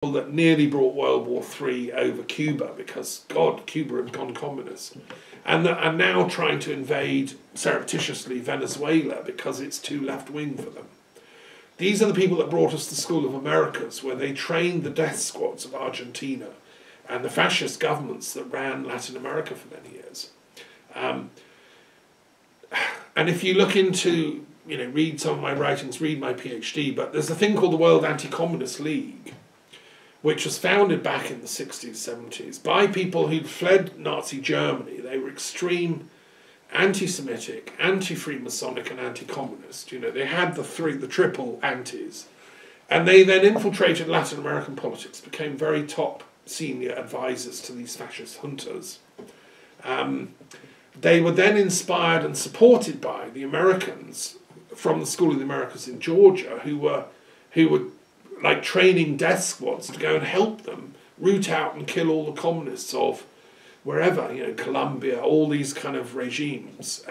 that nearly brought World War III over Cuba because, God, Cuba had gone communist. And that are now trying to invade surreptitiously Venezuela because it's too left-wing for them. These are the people that brought us the School of Americas, where they trained the death squads of Argentina and the fascist governments that ran Latin America for many years. And if you look into, read some of my writings, read my PhD, but there's a thing called the World Anti-Communist League, which was founded back in the 60s, 70s, by people who'd fled Nazi Germany. They were extreme anti-Semitic, anti-Freemasonic and anti-communist. They had the triple antis. And they then infiltrated Latin American politics, became very top senior advisors to these fascist juntas. They were then inspired and supported by the Americans from the School of the Americas in Georgia, who were like training death squads to go and help them root out and kill all the communists of wherever, Colombia, all these kind of regimes,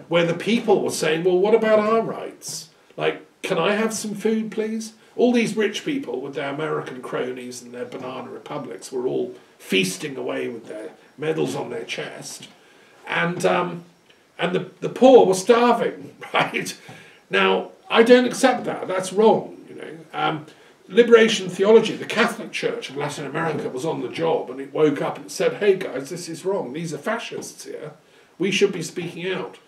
where the people were saying, well, what about our rights? Like, can I have some food, please? All these rich people with their American cronies and their banana republics were all feasting away with their medals on their chest. And the poor were starving, right? Now, I don't accept that. That's wrong. Liberation theology, the Catholic Church of Latin America was on the job, and it woke up and said, hey guys, this is wrong. These are fascists here. We should be speaking out.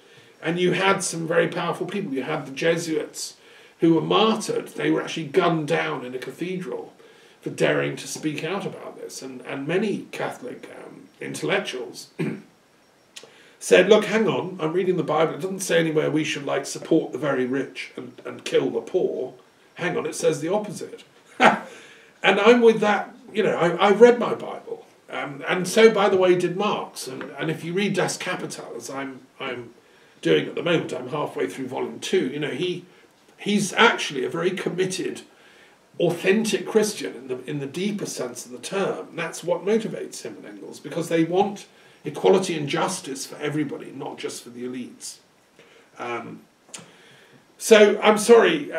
And you had some very powerful people. You had the Jesuits who were martyred. They were actually gunned down in a cathedral for daring to speak out about this. And many Catholic intellectuals said, look, hang on, I'm reading the Bible. It doesn't say anywhere we should support the very rich and kill the poor. Hang on, it says the opposite. And I'm with that, I've read my Bible. And so, by the way, did Marx. And if you read Das Kapital, as I'm doing at the moment, I'm halfway through volume 2, he's actually a very committed, authentic Christian in the deeper sense of the term. That's what motivates him and Engels, because they want equality and justice for everybody, not just for the elites. So, I'm sorry,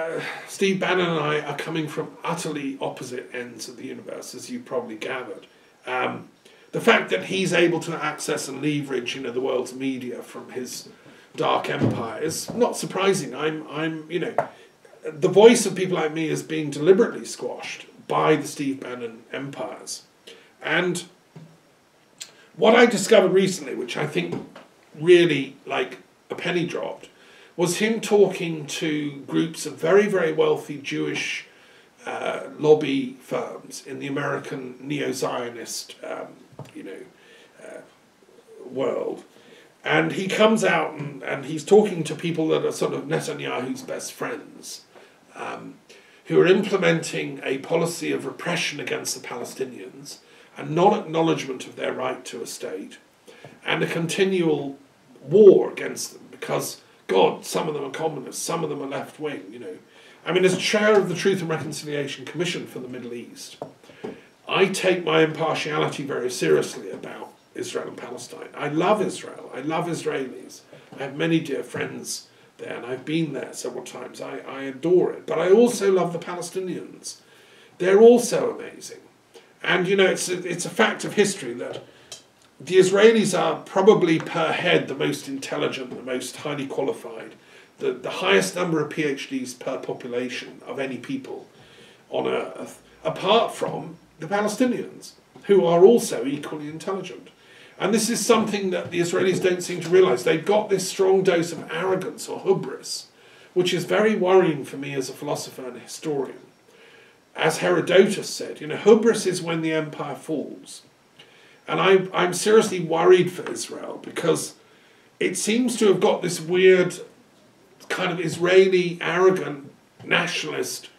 Steve Bannon and I are coming from utterly opposite ends of the universe, as you probably gathered. The fact that he's able to access and leverage, the world's media from his dark empire is not surprising. The voice of people like me is being deliberately squashed by the Steve Bannon empires. And what I discovered recently, which I think really, like a penny dropped, was him talking to groups of very, very wealthy Jewish lobby firms in the American neo-Zionist, world. And he comes out and he's talking to people that are sort of Netanyahu's best friends, who are implementing a policy of repression against the Palestinians and non-acknowledgement of their right to a state, and a continual war against them because, God, some of them are communists, some of them are left-wing, I mean, as chair of the Truth and Reconciliation Commission for the Middle East, I take my impartiality very seriously about Israel and Palestine. I love Israel. I love Israelis. I have many dear friends there, and I've been there several times. I adore it. But I also love the Palestinians. They're also amazing. And, it's a fact of history that the Israelis are probably per head the most intelligent, the most highly qualified, the highest number of PhDs per population of any people on earth, apart from the Palestinians, who are also equally intelligent. And this is something that the Israelis don't seem to realise. They've got this strong dose of arrogance or hubris, which is very worrying for me as a philosopher and a historian. As Herodotus said, hubris is when the empire falls. And I'm seriously worried for Israel because it seems to have got this weird kind of Israeli, arrogant, nationalist,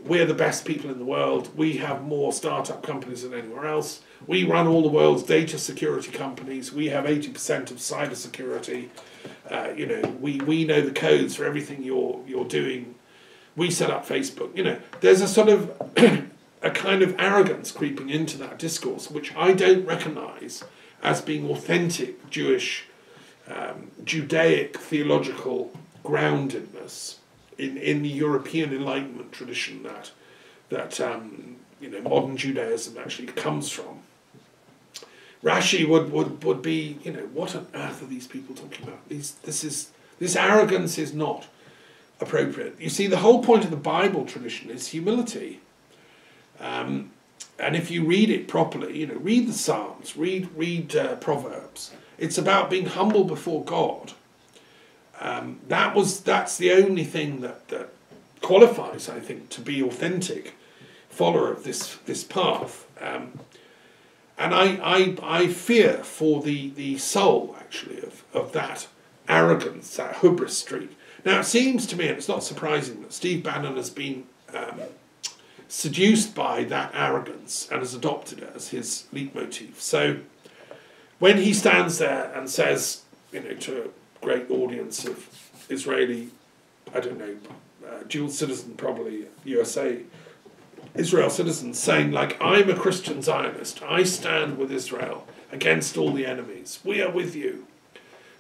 we're the best people in the world, we have more startup companies than anywhere else, we run all the world's data security companies, we have 80% of cyber security, we know the codes for everything you're doing, we set up Facebook, there's a sort of a kind of arrogance creeping into that discourse, which I don't recognise as being authentic Jewish, Judaic theological groundedness in the European Enlightenment tradition that that modern Judaism actually comes from. Rashi would be, what on earth are these people talking about? This arrogance is not appropriate. You see, the whole point of the Bible tradition is humility. And if you read it properly, read the Psalms, read Proverbs. It's about being humble before God. That's the only thing that qualifies, I think, to be authentic follower of this path. And I fear for the soul, actually, of that arrogance, that hubris streak. Now, it seems to me, and it's not surprising, that Steve Bannon has been seduced by that arrogance and has adopted it as his leitmotif. So when he stands there and says, to a great audience of Israeli, dual citizen, probably Israel citizens, saying, I'm a Christian Zionist, I stand with Israel against all the enemies, we are with you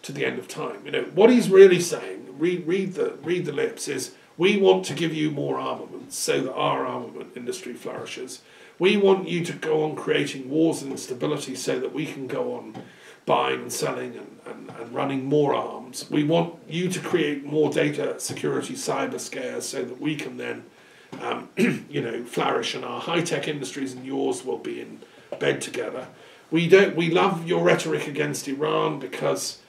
to the end of time. What he's really saying, read the lips, is we want to give you more armaments so that our armament industry flourishes. We want you to go on creating wars and instability so that we can go on buying and selling and running more arms. We want you to create more data security cyber scares so that we can then flourish, and our high-tech industries and yours will be in bed together. We love your rhetoric against Iran because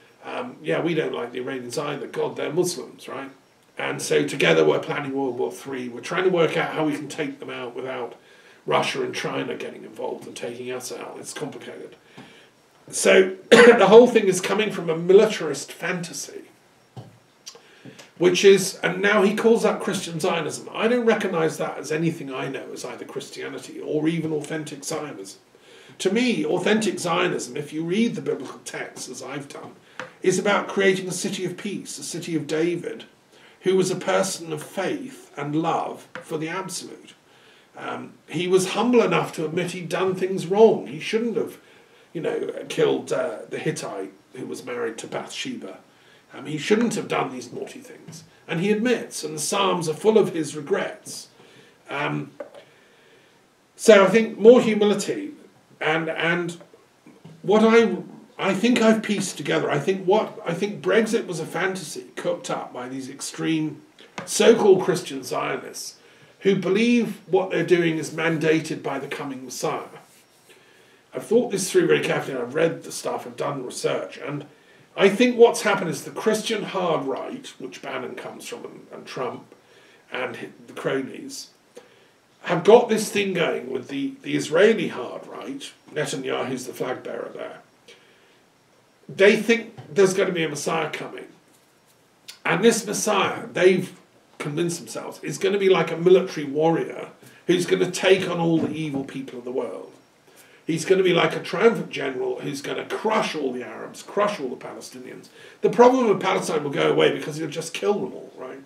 we don't like the Iranians either. God, they're Muslims, right? And so together we're planning World War III. We're trying to work out how we can take them out without Russia and China getting involved and taking us out. It's complicated. So the whole thing is coming from a militarist fantasy, which is, and now he calls that Christian Zionism. I don't recognise that as anything I know as either Christianity or even authentic Zionism. To me, authentic Zionism, if you read the biblical texts, as I've done, is about creating a city of peace, a city of David, who was a person of faith and love for the absolute. He was humble enough to admit he'd done things wrong. He shouldn't have, killed the Hittite who was married to Bathsheba. He shouldn't have done these naughty things. And he admits, and the Psalms are full of his regrets. So I think more humility, and what I think I've pieced together, I think Brexit was a fantasy cooked up by these extreme so-called Christian Zionists who believe what they're doing is mandated by the coming Messiah. I've thought this through very carefully, and I've read the stuff, I've done research, and I think what's happened is the Christian hard right, which Bannon comes from, and Trump and the cronies, have got this thing going with the Israeli hard right. Netanyahu's the flag bearer there. They think there's going to be a Messiah coming. And this Messiah, they've convinced themselves, is going to be like a military warrior who's going to take on all the evil people of the world. He's going to be like a triumphant general who's going to crush all the Arabs, crush all the Palestinians. The problem with Palestine will go away because he'll just kill them all, right?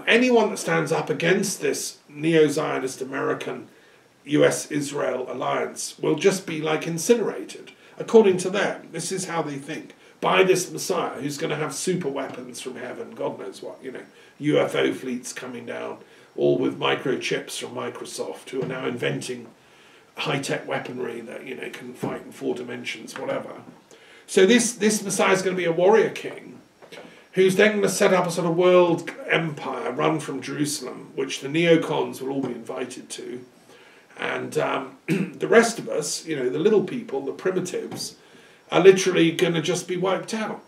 Anyone that stands up against this neo-Zionist American US-Israel alliance will just be incinerated. According to them, this is how they think, by this Messiah who's going to have super weapons from heaven, God knows what, UFO fleets coming down, all with microchips from Microsoft, who are now inventing high-tech weaponry that, can fight in 4 dimensions, whatever. So this Messiah is going to be a warrior king who's then going to set up a sort of world empire run from Jerusalem, which the neocons will all be invited to. And the rest of us, the little people, the primitives, are literally going to just be wiped out,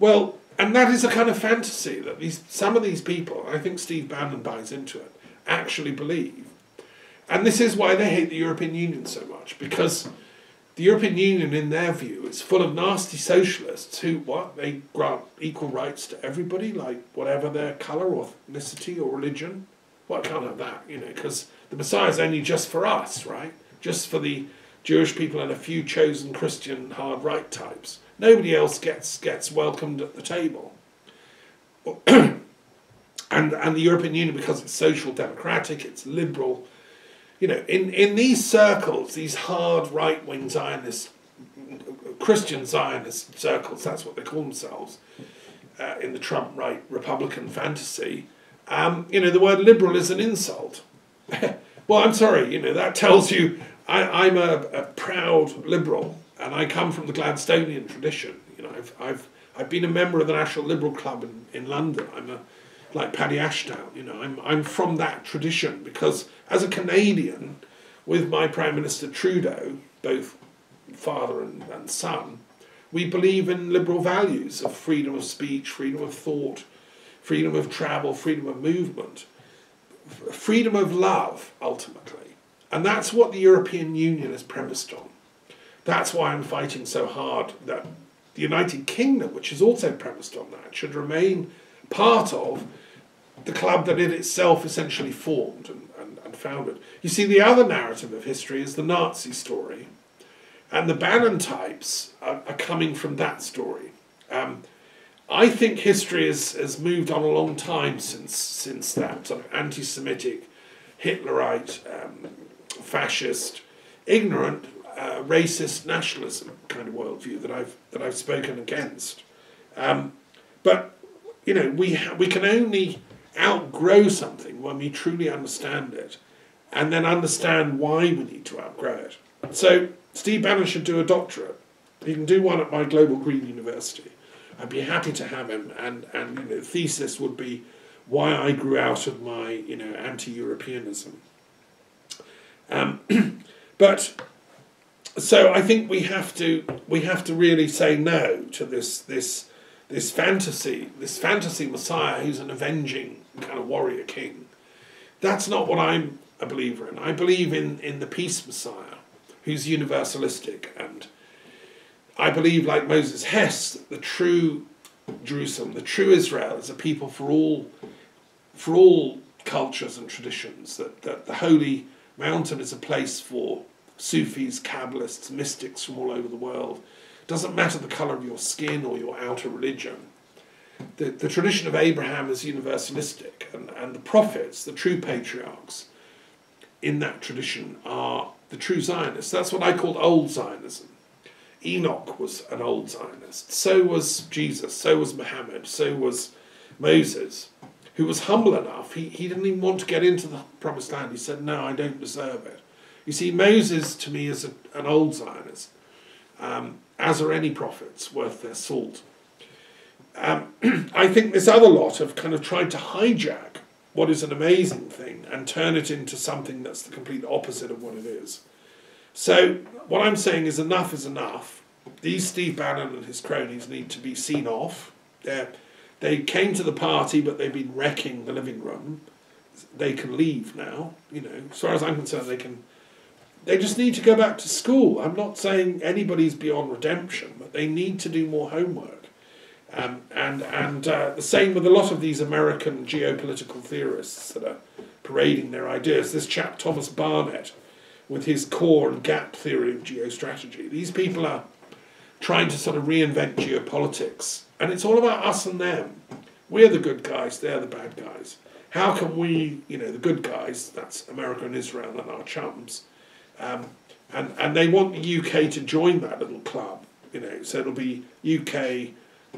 Well, and that is a kind of fantasy that some of these people, I think Steve Bannon buys into it, actually believe. And this is why they hate the European Union so much, because the European Union, in their view, is full of nasty socialists who, they grant equal rights to everybody, whatever their colour or ethnicity or religion. Well, I can't have that, because the Messiah is only just for us, right? Just for the Jewish people and a few chosen Christian hard right types. Nobody else gets welcomed at the table. and the European Union, because it's social democratic, it's liberal, in these circles, these hard right-wing Zionist, Christian Zionist circles, that's what they call themselves, in the Trump right Republican fantasy, The word liberal is an insult. Well, I'm sorry, that tells you I'm a proud liberal, and I come from the Gladstonian tradition. I've been a member of the National Liberal Club in London. Like Paddy Ashdown, I'm from that tradition, because as a Canadian, with my Prime Minister Trudeau, both father and son, we believe in liberal values of freedom of speech, freedom of thought, freedom of travel, freedom of movement, freedom of love, ultimately. And that's what the European Union is premised on. That's why I'm fighting so hard that the United Kingdom, which is also premised on that, should remain part of the club that it itself essentially formed and founded. You see, the other narrative of history is the Nazi story, and the Bannon types are coming from that story. I think history has moved on a long time since that sort of anti-Semitic, Hitlerite, fascist, ignorant, racist nationalism kind of worldview that I've spoken against. But we can only outgrow something when we truly understand it, and then understand why we need to outgrow it. So Steve Bannon should do a doctorate. He can do one at my Global Green University. I'd be happy to have him, and the thesis would be why I grew out of my anti-Europeanism. But so I think we have to really say no to this fantasy Messiah who's an avenging kind of warrior king. That's not what I'm a believer in. I believe in the peace Messiah who's universalistic, and I believe, like Moses Hess, that the true Jerusalem, the true Israel, is a people for all cultures and traditions, that the holy mountain is a place for Sufis, Kabbalists, mystics from all over the world. It doesn't matter the colour of your skin or your outer religion. The tradition of Abraham is universalistic, and the prophets, the true patriarchs in that tradition, are the true Zionists. That's what I called old Zionism. Enoch was an old Zionist. So was Jesus. So was Muhammad. So was Moses, who was humble enough. He didn't even want to get into the promised land. He said, no, I don't deserve it. You see, Moses, to me, is an old Zionist, as are any prophets worth their salt. I think this other lot have kind of tried to hijack what is an amazing thing and turn it into something that's the complete opposite of what it is. So what I'm saying is enough is enough. These Steve Bannon and his cronies need to be seen off. They came to the party, but they've been wrecking the living room. They can leave now. As far as I'm concerned, they just need to go back to school. I'm not saying anybody's beyond redemption, but they need to do more homework. The same with a lot of these American geopolitical theorists that are parading their ideas. This chap, Thomas Barnett, with his core and gap theory of geostrategy. These people are trying to sort of reinvent geopolitics. And it's all about us and them. We're the good guys, they're the bad guys. How can we, the good guys, that's America and Israel and our chums, and they want the UK to join that little club, so it'll be UK,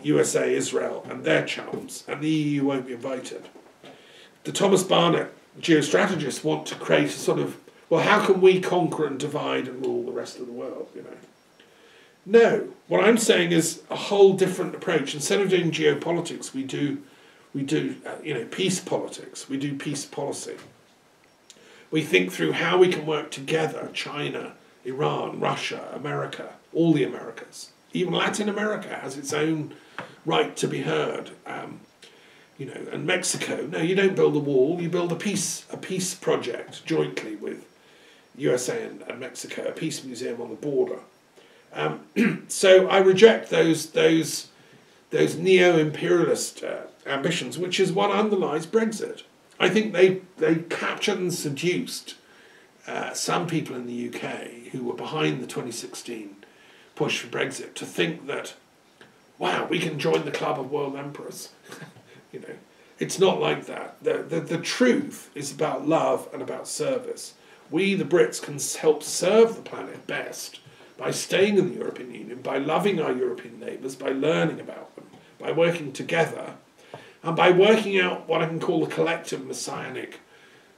USA, Israel, and their chums, and the EU won't be invited. The Thomas Barnett geostrategists want to create a sort of, well, how can we conquer and divide and rule the rest of the world, No, what I'm saying is a whole different approach. Instead of doing geopolitics, we do peace politics, we do peace policy. We think through how we can work together, China, Iran, Russia, America, all the Americas. Even Latin America has its own right to be heard. And Mexico, no, you don't build a wall, you build a peace project jointly with USA and Mexico, a peace museum on the border. So I reject those neo-imperialist ambitions, which is what underlies Brexit. I think they captured and seduced some people in the UK who were behind the 2016 push for Brexit to think that, wow, we can join the club of world emperors. It's not like that. The truth is about love and about service. We, the Brits, can help serve the planet best by staying in the European Union, by loving our European neighbours, by learning about them, by working together. and by working out what I can call the collective messianic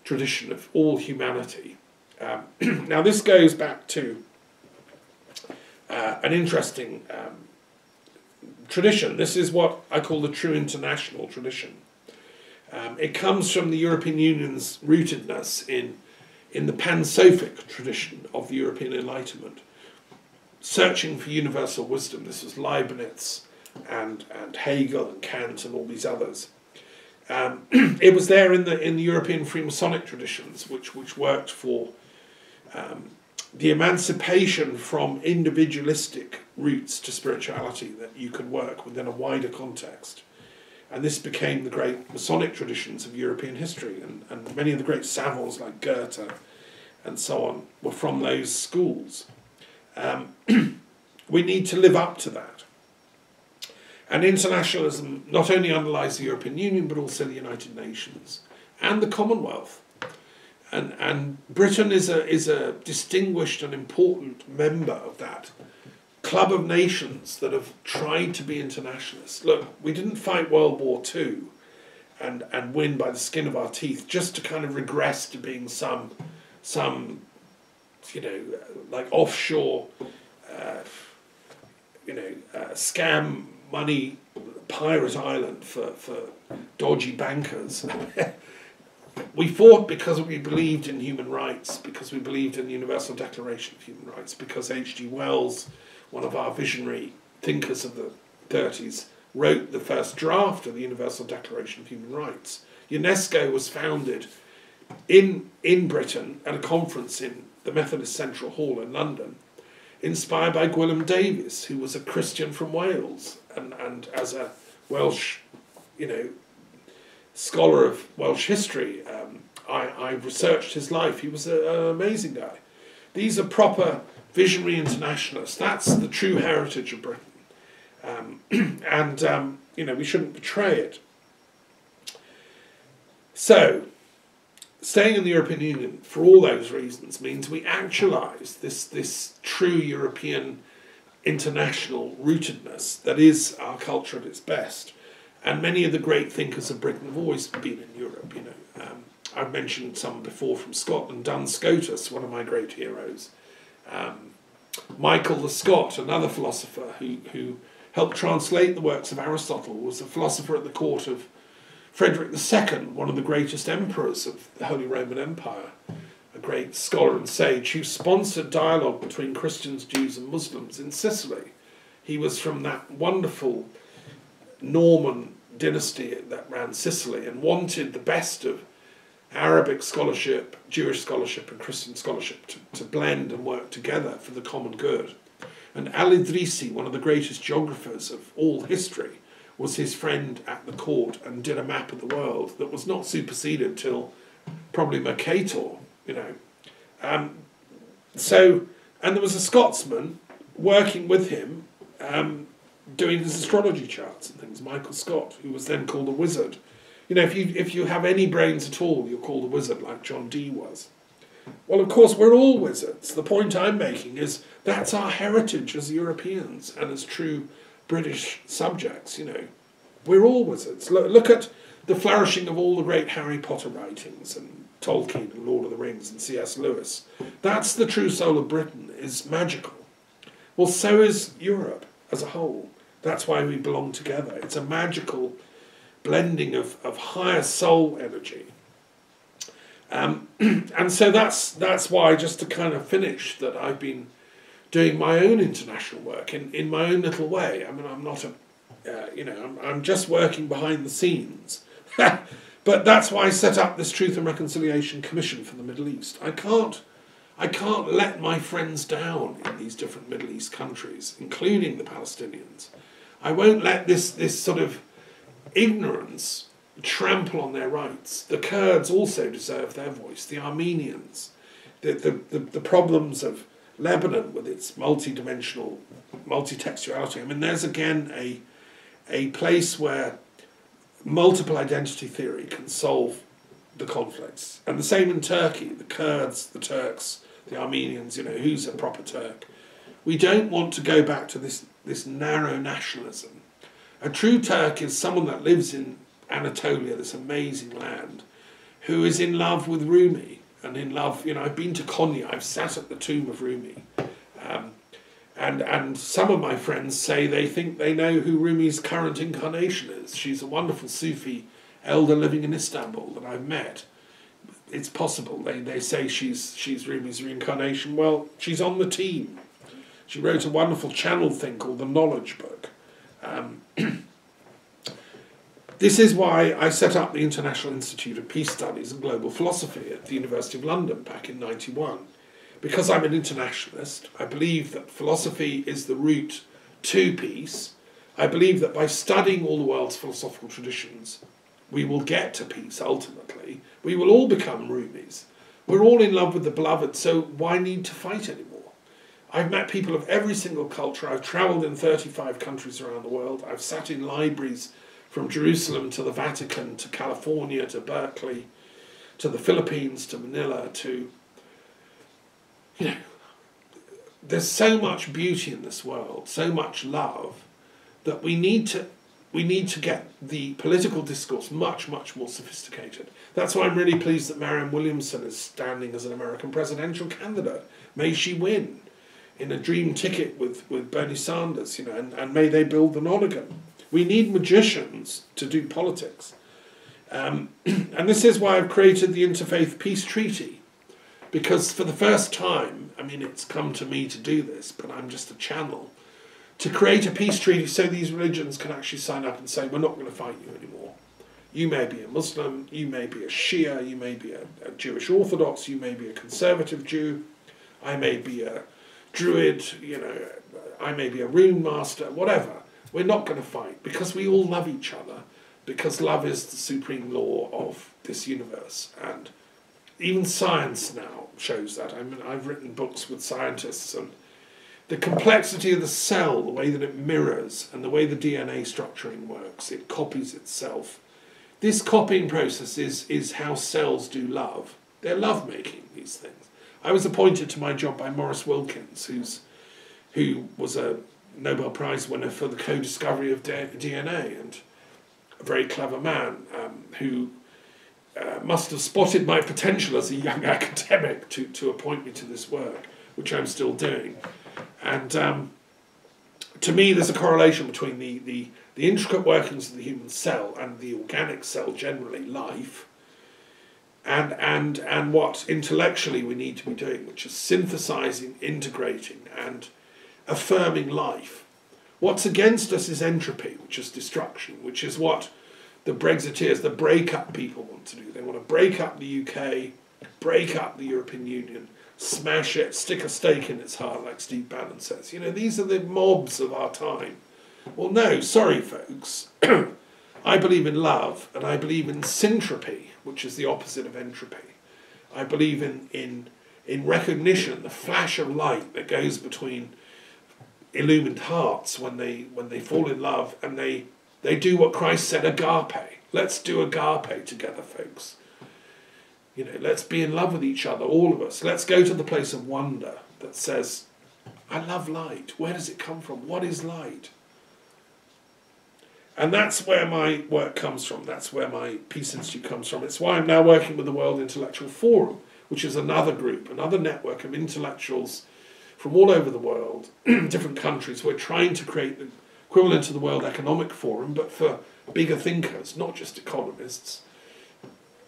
tradition of all humanity. Now this goes back to an interesting tradition. This is what I call the true international tradition. It comes from the European Union's rootedness in the pan-Sophic tradition of the European Enlightenment, searching for universal wisdom. This was Leibniz and Hegel and Kant and all these others. It was there in the European Freemasonic traditions, which worked for the emancipation from individualistic roots to spirituality, that you could work within a wider context. And this became the great Masonic traditions of European history, and many of the great savants like Goethe and so on were from those schools. We need to live up to that. And internationalism not only underlies the European Union, but also the United Nations and the Commonwealth. And Britain is a distinguished and important member of that club of nations that have tried to be internationalists. Look, we didn't fight World War II and win by the skin of our teeth just to kind of regress to being some like offshore, scam money pirate island for dodgy bankers. We fought because we believed in human rights, because we believed in the Universal Declaration of Human Rights, because H.G. Wells, one of our visionary thinkers of the 30s, wrote the first draft of the Universal Declaration of Human Rights. UNESCO was founded in Britain at a conference in the Methodist Central Hall in London, inspired by Gwilym Davies, who was a Christian from Wales, and as a Welsh, scholar of Welsh history, I researched his life. He was an amazing guy. These are proper visionary internationalists. That's the true heritage of Britain. We shouldn't betray it. So, staying in the European Union for all those reasons means we actualise this true European international rootedness that is our culture at its best. And many of the great thinkers of Britain have always been in Europe. I've mentioned some before from Scotland. Duns Scotus, one of my great heroes. Michael the Scot, another philosopher who helped translate the works of Aristotle, was a philosopher at the court of Frederick II, one of the greatest emperors of the Holy Roman Empire, a great scholar and sage who sponsored dialogue between Christians, Jews and Muslims in Sicily. He was from that wonderful Norman dynasty that ran Sicily and wanted the best of Arabic scholarship, Jewish scholarship and Christian scholarship to blend and work together for the common good. And Al-Idrisi, one of the greatest geographers of all history, was his friend at the court and did a map of the world that was not superseded till probably Mercator, And there was a Scotsman working with him, doing his astrology charts and things, Michael Scott, who was then called a wizard. If you have any brains at all, you're called a wizard like John Dee was. Well, of course, we're all wizards. The point I'm making is that's our heritage as Europeans and as true British subjects, We're all wizards. Look at the flourishing of all the great Harry Potter writings and Tolkien and Lord of the Rings and C.S. Lewis. That's the true soul of Britain, is magical. Well, so is Europe as a whole. That's why we belong together. It's a magical blending of higher soul energy. And so that's why, just to kind of finish, that I've been doing my own international work in my own little way. I mean, I'm not I'm just working behind the scenes. But that's why I set up this Truth and Reconciliation Commission for the Middle East. I can't let my friends down in these different Middle East countries, including the Palestinians. I won't let this sort of ignorance trample on their rights. The Kurds also deserve their voice, the Armenians, the problems of Lebanon with its multi-dimensional multi-textuality. I mean, there's again a place where multiple identity theory can solve the conflicts. And the same in Turkey, the Kurds, the Turks, the Armenians, who's a proper Turk. We don't want to go back to this narrow nationalism. A true Turk is someone that lives in Anatolia, this amazing land, who is in love with Rumi, and in love, you know, I've been to Konya, I've sat at the tomb of Rumi, and some of my friends say they think they know who Rumi's current incarnation is. She's a wonderful Sufi elder living in Istanbul that I've met. It's possible. They say she's Rumi's reincarnation. Well, she's on the team. She wrote a wonderful channel thing called The Knowledge Book. This is why I set up the International Institute of Peace Studies and Global Philosophy at the University of London back in '91. Because I'm an internationalist, I believe that philosophy is the route to peace. I believe that by studying all the world's philosophical traditions, we will get to peace ultimately. We will all become Rumis. We're all in love with the beloved, so why need to fight anymore? I've met people of every single culture. I've travelled in 35 countries around the world. I've sat in libraries from Jerusalem to the Vatican to California to Berkeley to the Philippines to Manila to, you know, there's so much beauty in this world, so much love, that we need to get the political discourse much, much more sophisticated. That's why I'm really pleased that Marianne Williamson is standing as an American presidential candidate. May she win in a dream ticket with Bernie Sanders, you know, and may they build the Nonagon. We need magicians to do politics. And this is why I've created the Interfaith Peace Treaty. Because for the first time, I mean, it's come to me to do this, but I'm just a channel, to create a peace treaty so these religions can actually sign up and say, we're not going to fight you anymore. You may be a Muslim, you may be a Shia, you may be a Jewish Orthodox, you may be a conservative Jew, I may be a Druid, you know, I may be a rune master, whatever. We're not going to fight because we all love each other, because love is the supreme law of this universe. And even science now shows that. I mean, I've written books with scientists, and the complexity of the cell, the way that it mirrors, and the way the DNA structuring works, it copies itself. This copying process is how cells do love. They're love-making, these things. I was appointed to my job by Maurice Wilkins, who was a Nobel Prize winner for the co-discovery of DNA, and a very clever man who must have spotted my potential as a young academic to appoint me to this work, which I'm still doing. And to me, there's a correlation between the intricate workings of the human cell and the organic cell, generally life, and what intellectually we need to be doing, which is synthesizing, integrating, and affirming life. What's against us is entropy, which is destruction, which is what the Brexiteers, the break-up people want to do. They want to break up the UK, break up the European Union, smash it, stick a stake in its heart, like Steve Bannon says. You know, these are the mobs of our time. Well, no, sorry, folks. I believe in love, and I believe in syntropy, which is the opposite of entropy. I believe in recognition, the flash of light that goes between illumined hearts when they fall in love, and they do what Christ said, agape. Let's do agape together, folks. You know, let's be in love with each other, all of us. Let's go to the place of wonder that says, I love light. Where does it come from? What is light? And that's where my work comes from. That's where my Peace Institute comes from. It's why I'm now working with the World Intellectual Forum, which is another group, another network of intellectuals from all over the world, different countries. We're trying to create the equivalent to the World Economic Forum, but for bigger thinkers, not just economists.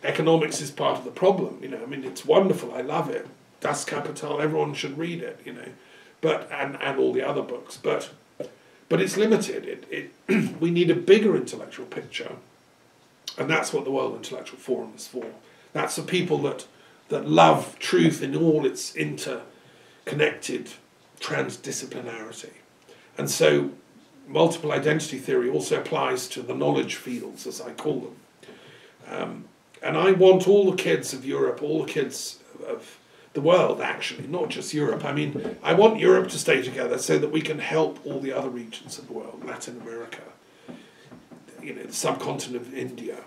Economics is part of the problem, you know. I mean, it's wonderful. I love it. Das Kapital. Everyone should read it, you know. But and all the other books. But it's limited. We need a bigger intellectual picture, and that's what the World Intellectual Forum is for. That's for people that love truth in all its interconnected transdisciplinarity. And so multiple identity theory also applies to the knowledge fields, as I call them. And I want all the kids of Europe, all the kids of the world, actually, not just Europe. I mean, I want Europe to stay together so that we can help all the other regions of the world, Latin America, you know, the subcontinent of India.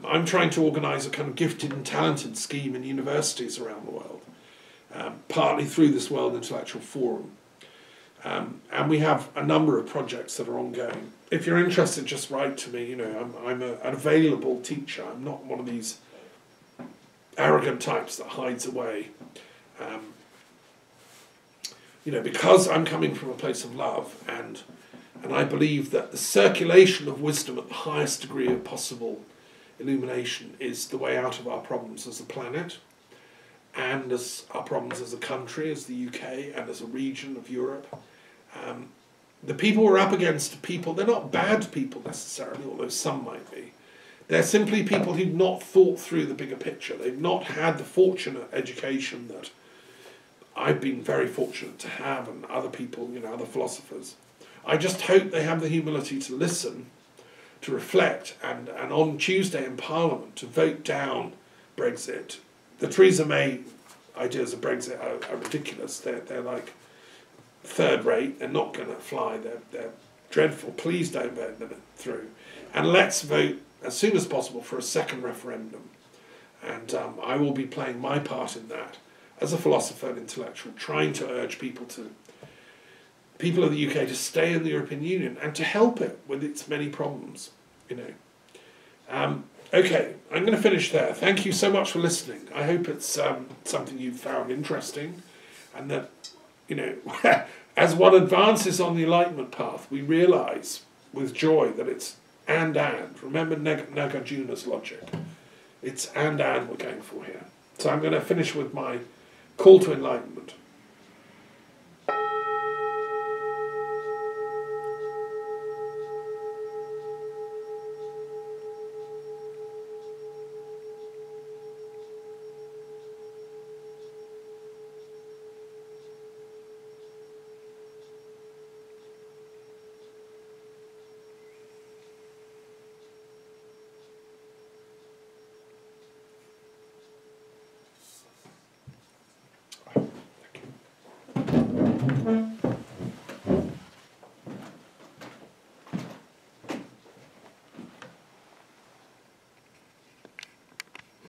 I'm trying to organise a kind of gifted and talented scheme in universities around the world, partly through this World Intellectual Forum. And we have a number of projects that are ongoing. If you're interested, just write to me. You know, I'm an available teacher. I'm not one of these arrogant types that hides away. You know, because I'm coming from a place of love, and I believe that the circulation of wisdom at the highest degree of possible illumination is the way out of our problems as a planet, and as our problems as a country, as the UK, and as a region of Europe. The people we're up against are people, they're not bad people necessarily, although some might be. They're simply people who've not thought through the bigger picture. They've not had the fortunate education that I've been very fortunate to have, and other people, you know, other philosophers. I just hope they have the humility to listen, to reflect, and on Tuesday in Parliament to vote down Brexit. The Theresa May ideas of Brexit are ridiculous. They're like third rate. They're not going to fly. They're dreadful. Please don't vote them through. And let's vote as soon as possible for a second referendum. And I will be playing my part in that as a philosopher and intellectual, trying to urge people of the UK to stay in the European Union and to help it with its many problems, you know. Okay, I'm going to finish there. Thank you so much for listening. I hope it's something you've found interesting, and that, you know, as one advances on the enlightenment path, we realise with joy that it's and. Remember Nagarjuna's logic. It's and we're going for here. So I'm going to finish with my call to enlightenment. Thank you.